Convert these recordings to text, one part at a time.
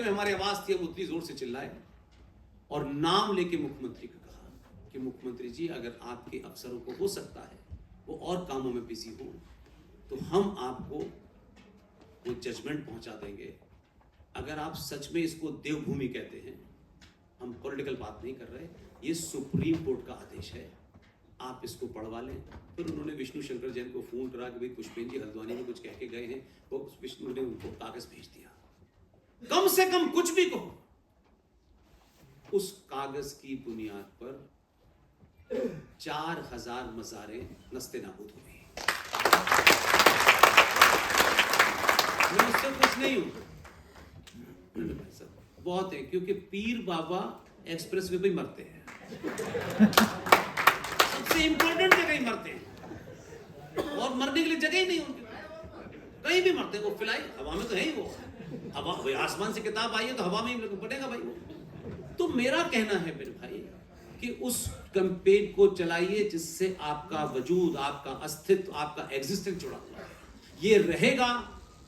हमारी आवाज थी, हम उतनी जोर से चिल्लाए और नाम लेके मुख्यमंत्री को कहा कि मुख्यमंत्री जी, अगर आपके अफसरों को हो सकता है वो और कामों में बिजी हो तो हम आपको वो जजमेंट पहुंचा देंगे। अगर आप सच में इसको देवभूमि कहते हैं, हम पॉलिटिकल बात नहीं कर रहे, ये सुप्रीम कोर्ट का आदेश है, आप इसको पढ़वा लें। फिर उन्होंने विष्णु शंकर जैन को फोन करा कि भाई पुष्पेन जी हल्द्वानी में कुछ कह के गए हैं, वो विष्णु ने उनको कागज भेज दिया। कम से कम कुछ भी कहो, उस कागज की बुनियाद पर 4000 मज़ारें नस्ते नाबूद हो गई। मैं उससे कुछ नहीं हूं, बहुत है, क्योंकि पीर बाबा एक्सप्रेस वे पे मरते हैं, सबसे इंपॉर्टेंट जगह ही मरते हैं, और मरने के लिए जगह ही नहीं उनके, कहीं भी मरते हैं। वो फिलहाल हवा में तो है ही, वो हवा, भाई आसमान से किताब आई है तो हवा में ही पड़ेगा भाई वो। तो मेरा कहना है मेरे भाई कि उस कैंपेन को चलाइए जिससे आपका वजूद, आपका अस्तित्व, आपका एग्जिस्टेंस जुड़ा हुआ है। ये रहेगा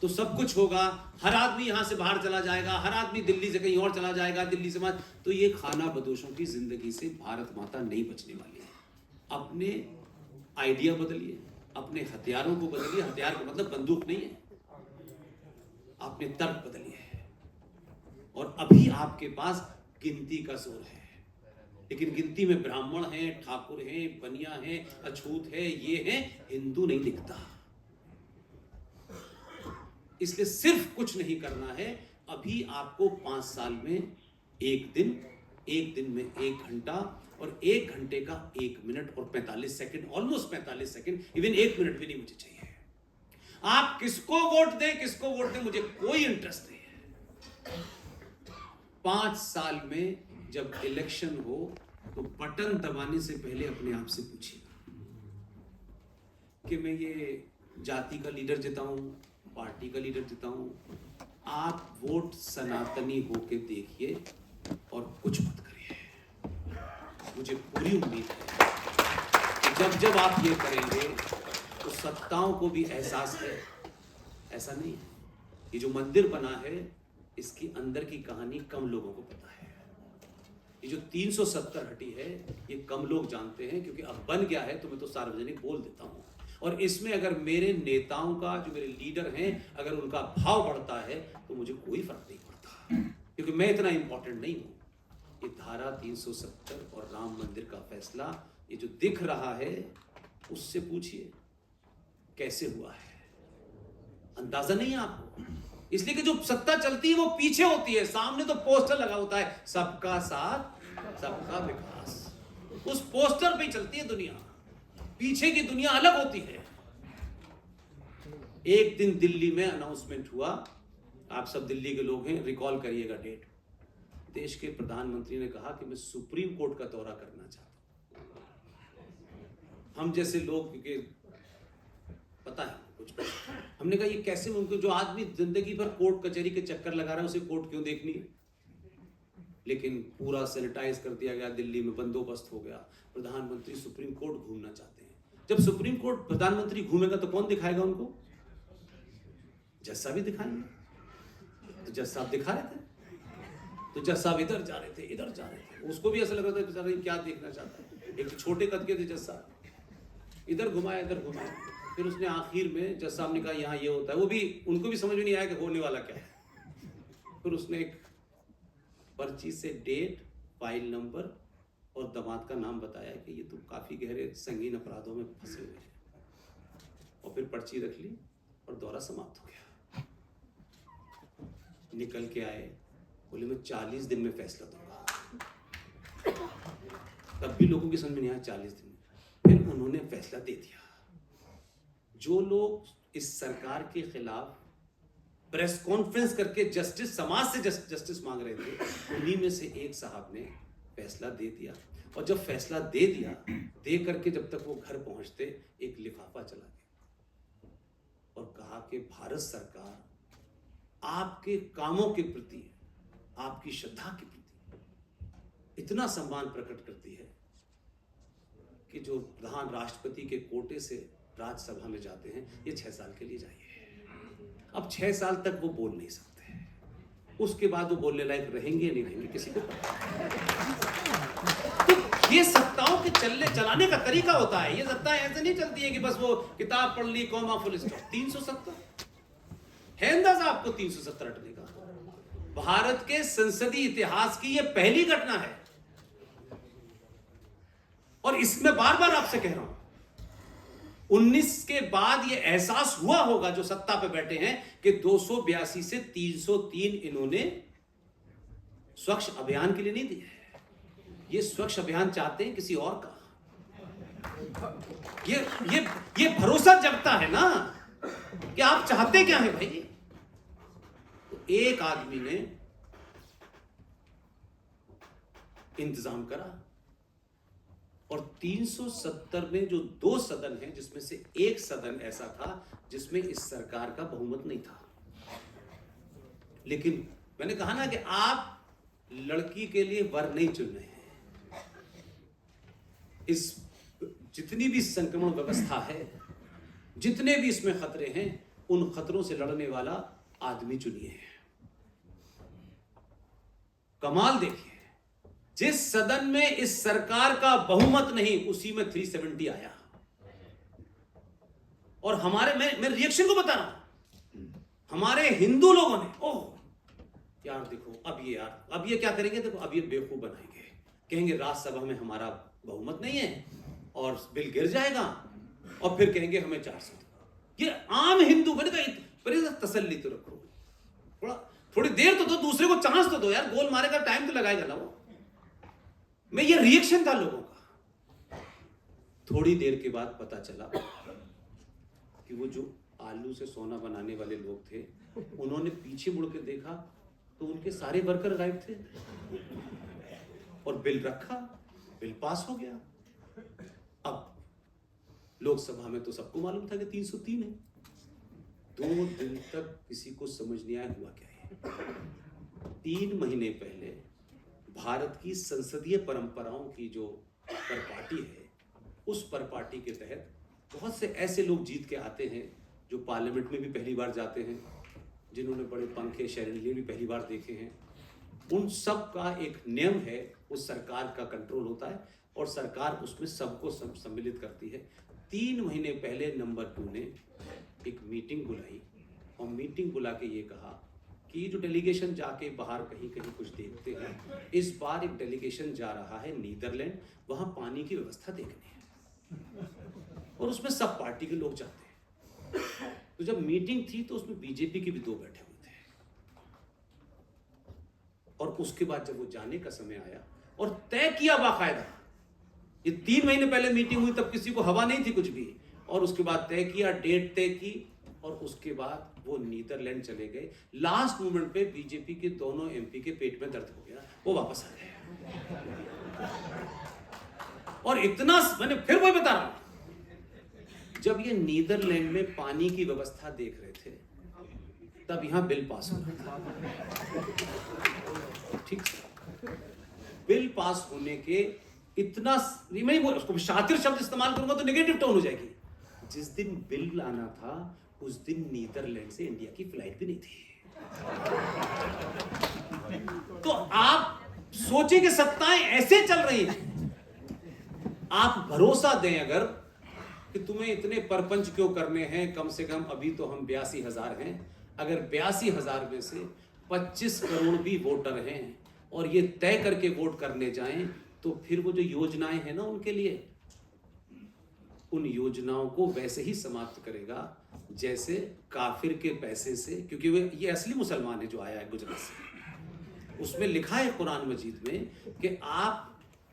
तो सब कुछ होगा। हर आदमी यहां से बाहर चला जाएगा, हर आदमी दिल्ली से कहीं और चला जाएगा, दिल्ली से बाहर, तो ये खाना बदोशों की जिंदगी से भारत माता नहीं बचने वाली है। अपने आइडिया बदलिए, अपने हथियारों को बदलिए। हथियार का मतलब बंदूक नहीं है, अपने तर्क बदलिए। और अभी आपके पास गिनती का जोर है, लेकिन गिनती में ब्राह्मण हैं, ठाकुर हैं, बनिया हैं, अछूत है, ये है, हिंदू नहीं दिखता। इसलिए सिर्फ कुछ नहीं करना है, अभी आपको 5 साल में एक दिन में 1 घंटा, और 1 घंटे का 1 मिनट और 45 second, almost 45 second, even 1 minute भी नहीं मुझे चाहिए। आप किसको वोट दें, मुझे कोई इंटरेस्ट नहीं है। 5 साल में जब इलेक्शन हो तो बटन दबाने से पहले अपने आप से पूछिए कि मैं ये जाति का लीडर जिताऊं, पार्टी का लीडर जिताऊं। आप वोट सनातनी होके देखिए और कुछ मत करिए। मुझे पूरी उम्मीद है कि जब आप ये करेंगे तो सत्ताओं को भी एहसास है। ऐसा नहीं है, ये जो मंदिर बना है इसकी अंदर की कहानी कम लोगों को पता है। ये जो 370 हटी है ये कम लोग जानते हैं, क्योंकि अब बन गया है तो मैं तो सार्वजनिक बोल देता हूं। और इसमें अगर मेरे नेताओं का, जो मेरे लीडर हैं, अगर उनका भाव बढ़ता है तो मुझे कोई फर्क नहीं पड़ता, क्योंकि मैं इतना इंपॉर्टेंट नहीं हूं। ये धारा 370 और राम मंदिर का फैसला, ये जो दिख रहा है उससे पूछिए कैसे हुआ है, अंदाजा नहीं है आपको। इसलिए कि जो सत्ता चलती है वो पीछे होती है, सामने तो पोस्टर लगा होता है, सबका साथ सबका विकास। उस पोस्टर पे चलती है दुनिया, पीछे की दुनिया अलग होती है। एक दिन दिल्ली में अनाउंसमेंट हुआ, आप सब दिल्ली के लोग हैं, रिकॉल करिएगा डेट। देश के प्रधानमंत्री ने कहा कि मैं सुप्रीम कोर्ट का दौरा करना चाहता हूं। हम जैसे लोग, क्योंकि पता है कुछ, हमने कहा ये कैसे मुमकिन, जो आदमी जिंदगी भर कोर्ट कचहरी के चक्कर लगा रहा है उसे कोर्ट क्यों देखनी है। लेकिन पूरा सैनिटाइज कर दिया गया, दिल्ली में बंदोबस्त हो गया। प्रधानमंत्री सुप्रीम कोर्ट घूमना चाहते हैं। जब सुप्रीम कोर्ट प्रधानमंत्री घूमेगा तो कौन दिखाएगा उनको? जज साहब ही दिखाएंगे। तो जज साहब दिखा रहे थे, तो जज साहब इधर जा रहे थे, इधर जा रहे थे, उसको भी ऐसा लग रहा था बेचारा क्या देखना चाहता है। एक छोटे कद के थे जज साहब, इधर घुमाया इधर घुमाया, फिर उसने आखिर में जज साहब ने कहा यहाँ ये होता है, वो भी उनको भी समझ में नहीं आया कि होने वाला क्या है। फिर उसने एक पर्ची से डेट, फाइल नंबर और दामाद का नाम बताया कि ये तो काफी गहरे संगीन अपराधों में फंसे हुए हैं, और फिर पर्ची रख ली और दौरा समाप्त हो गया। निकल के आए, बोले मैं 40 दिन में फैसला दूंगा। तब भी लोगों की समझ में नहीं आया 40 दिन में, फिर उन्होंने फैसला दे दिया। जो लोग इस सरकार के खिलाफ प्रेस कॉन्फ्रेंस करके जस्टिस, समाज से जस्टिस मांग रहे थे, उन्हीं में से एक साहब ने फैसला दे दिया। और जब फैसला दे दिया, दे करके जब तक वो घर पहुंचते एक लिफाफा चला गया और कहा कि भारत सरकार आपके कामों के प्रति, आपकी श्रद्धा के प्रति इतना सम्मान प्रकट करती है कि जो प्रधान राष्ट्रपति के कोटे से राज्यसभा में जाते हैं, ये 6 साल के लिए जाइए। अब 6 साल तक वो बोल नहीं सकते, उसके बाद वो बोलने लायक रहेंगे नहीं रहेंगे किसी को पता नहीं। तो ये सत्ताओं के चलाने का तरीका होता है। ये सत्ता ऐसे नहीं चलती है कि बस वो किताब पढ़ ली, कॉमा, फुल स्टॉप। 370 है अंदाजा आपको 370 हटने का? भारत के संसदीय इतिहास की यह पहली घटना है। और इसमें बार बार आपसे कह रहा हूं, 19 के बाद यह एहसास हुआ होगा जो सत्ता पे बैठे हैं कि 282 से 303 इन्होंने स्वच्छ अभियान के लिए नहीं दिया है। ये स्वच्छ अभियान चाहते हैं किसी और का। ये भरोसा जगता है ना कि आप चाहते क्या है भाई। एक आदमी ने इंतजाम करा और 370 में जो 2 सदन हैं, जिसमें से एक सदन ऐसा था जिसमें इस सरकार का बहुमत नहीं था। लेकिन मैंने कहा ना कि आप लड़की के लिए वर नहीं चुन रहे हैं। इस जितनी भी संक्रमण व्यवस्था है, जितने भी इसमें खतरे हैं, उन खतरों से लड़ने वाला आदमी चुनिए है। कमाल देखिए, जिस सदन में इस सरकार का बहुमत नहीं, उसी में 370 आया। और हमारे मैं रिएक्शन को बता रहा हूं, हमारे हिंदू लोगों ने, ओह यार देखो अब ये क्या करेंगे, देखो अब ये बेवकूफ बनाएंगे, कहेंगे राज्यसभा में हमारा बहुमत नहीं है और बिल गिर जाएगा और फिर कहेंगे हमें 400। ये आम हिंदू, मैंने कहा तसल्ली तो रखो, थोड़ी देर तो दो, दूसरे को चांस तो दो यार, गोल मारेगा टाइम तो लगाएगा ना वो। मैं ये रिएक्शन था लोगों का। थोड़ी देर के बाद पता चला कि वो जो आलू से सोना बनाने वाले लोग थे, उन्होंने पीछे मुड़ के देखा तो उनके सारे वर्कर गायब थे और बिल रखा, बिल पास हो गया। अब लोकसभा में तो सबको मालूम था कि 303 है। 2 दिन तक किसी को समझ नहीं आया हुआ क्या है। 3 महीने पहले भारत की संसदीय परंपराओं की जो परपाटी है, उस परपाटी के तहत बहुत से ऐसे लोग जीत के आते हैं जो पार्लियामेंट में भी पहली बार जाते हैं, जिन्होंने बड़े पंखे शैलेंद्र भी पहली बार देखे हैं। उन सब का एक नियम है, उस सरकार का कंट्रोल होता है और सरकार उसमें सबको सम्मिलित करती है। 3 महीने पहले नंबर 2 ने एक मीटिंग बुलाई और मीटिंग बुला के ये कहा कि जो डेलीगेशन जाके बाहर कहीं कहीं कुछ देखते हैं, इस बार एक डेलीगेशन जा रहा है नीदरलैंड, वहां पानी की व्यवस्था देखनी है और उसमें सब पार्टी के लोग जाते हैं। तो जब मीटिंग थी तो उसमें बीजेपी के भी 2 बैठे हुए थे और उसके बाद जब वो जाने का समय आया और तय किया बाकायदा, ये 3 महीने पहले मीटिंग हुई तब किसी को हवा नहीं थी कुछ भी, और उसके बाद तय किया, डेट तय की और उसके बाद वो नीदरलैंड चले गए। लास्ट मोमेंट पे बीजेपी के दोनों एमपी के पेट में दर्द हो गया, वो वापस आ गए। और इतना मैंने फिर वही बता रहा हूं, जब ये नीदरलैंड में पानी की व्यवस्था देख रहे थे तब यहां बिल पास हो रहा था। ठीक, बिल पास होने के इतना, मैं उसको शातिर शब्द इस्तेमाल करूंगा तो नेगेटिव टोन हो जाएगी। जिस दिन बिल लाना था उस दिन नीदरलैंड से इंडिया की फ्लाइट भी नहीं थी। तो आप सोचें कि सत्ताएं ऐसे चल रही हैं। आप भरोसा दें अगर कि तुम्हें इतने परपंच क्यों करने हैं, कम से कम अभी तो हम 82,000 हैं। अगर 82,000 में से 25 करोड़ भी वोटर हैं और ये तय करके वोट करने जाएं, तो फिर वो जो योजनाएं हैं ना उनके लिए, उन योजनाओं को वैसे ही समाप्त करेगा जैसे काफिर के पैसे से, क्योंकि ये असली मुसलमान है जो आया है गुजरात से। उसमें लिखा है कुरान मजीद में कि आप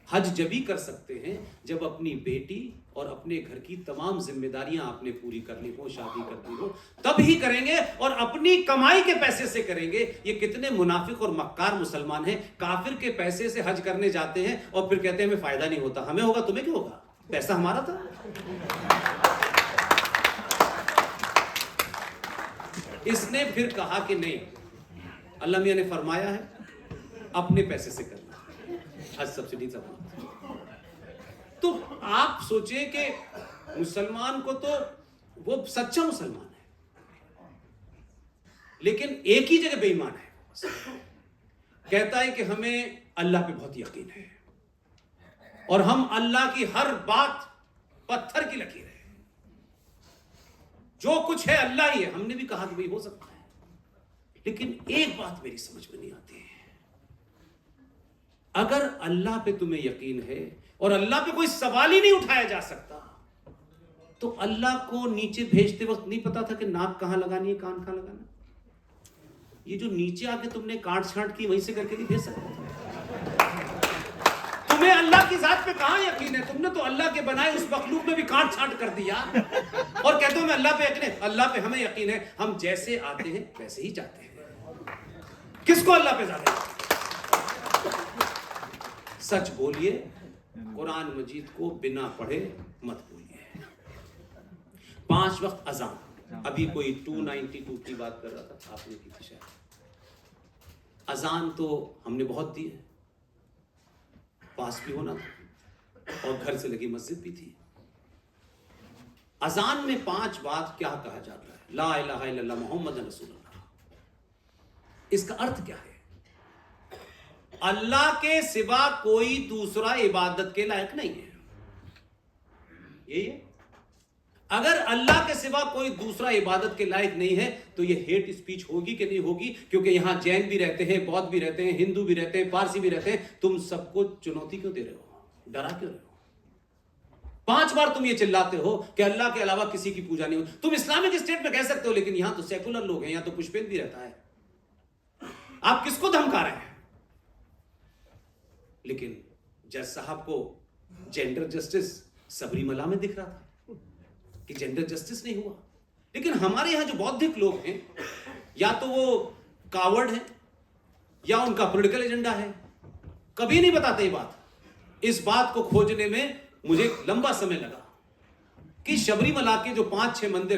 हज जभी कर सकते हैं जब अपनी बेटी और अपने घर की तमाम जिम्मेदारियां आपने पूरी कर ली हो, शादी कर ली हो, तब ही करेंगे और अपनी कमाई के पैसे से करेंगे। ये कितने मुनाफिक और मक्कार मुसलमान हैं, काफिर के पैसे से हज करने जाते हैं और फिर कहते हैं हमें फायदा नहीं होता। हमें होगा, तुम्हें क्यों होगा, पैसा हमारा था। इसने फिर कहा कि नहीं, अल्लाह मियां ने फरमाया है अपने पैसे से करना, हज सब्सिडी सब। तो आप सोचिए कि मुसलमान को तो वो सच्चा मुसलमान है, लेकिन एक ही जगह बेईमान है। कहता है कि हमें अल्लाह पे बहुत यकीन है और हम अल्लाह की हर बात पत्थर की लकीर है, जो कुछ है अल्लाह ही है। हमने भी कहा कि भाई हो सकता है, लेकिन एक बात मेरी समझ में नहीं आती है, अगर अल्लाह पे तुम्हें यकीन है और अल्लाह पे कोई सवाल ही नहीं उठाया जा सकता, तो अल्लाह को नीचे भेजते वक्त नहीं पता था कि नाक कहां लगानी है, कान कहां लगाना है? ये जो नीचे आके तुमने काट छांट की वहीं से करके नहीं भेज सकता था? तुम्हें अल्लाह की जात पे कहां यकीन है? तुमने तो अल्लाह के बनाए उस मखलूक में भी काट छांट कर दिया और कहते हो मैं अल्लाह पे यकीन है। अल्लाह पे हमें यकीन है, हम जैसे आते हैं वैसे ही जाते हैं। किसको अल्लाह पे ज्यादा? सच बोलिए, कुरान मजीद को बिना पढ़े मत बोलिए। 5 वक्त अजान, अभी कोई 292 की बात कर रहा था, आपने की थी शायद। अजान तो हमने बहुत दी है, पास भी होना था और घर से लगी मस्जिद भी थी। अजान में 5 बात क्या कहा जाता है? ला इलाहा इल्लल्लाह मुहम्मद रसूलुल्लाह। इसका अर्थ क्या है? अल्लाह के सिवा कोई दूसरा इबादत के लायक नहीं है। यही है। अगर अल्लाह के सिवा कोई दूसरा इबादत के लायक नहीं है तो ये हेट स्पीच होगी कि नहीं होगी? क्योंकि यहां जैन भी रहते हैं, बौद्ध भी रहते हैं, हिंदू भी रहते हैं, पारसी भी रहते हैं। तुम सबको चुनौती क्यों दे रहे हो? डरा क्यों रहे हो? 5 बार तुम ये चिल्लाते हो कि अल्लाह के अलावा किसी की पूजा नहीं हो। तुम इस्लामिक स्टेट में कह सकते हो, लेकिन यहां तो सेकुलर लोग हैं, यहां तो पुष्पेन भी रहता है। आप किसको धमका रहे हैं? लेकिन जज साहब को जेंडर जस्टिस सबरीमला में दिख रहा था कि जेंडर जस्टिस नहीं हुआ। लेकिन हमारे यहां जो बौद्धिक लोग हैं, या तो वो कावर्ड हैं या उनका पॉलिटिकल एजेंडा है, कभी नहीं बताते ये बात। इस बात को खोजने में मुझे लंबा समय लगा कि शबरीमला के जो 5-6 मंदिर हैं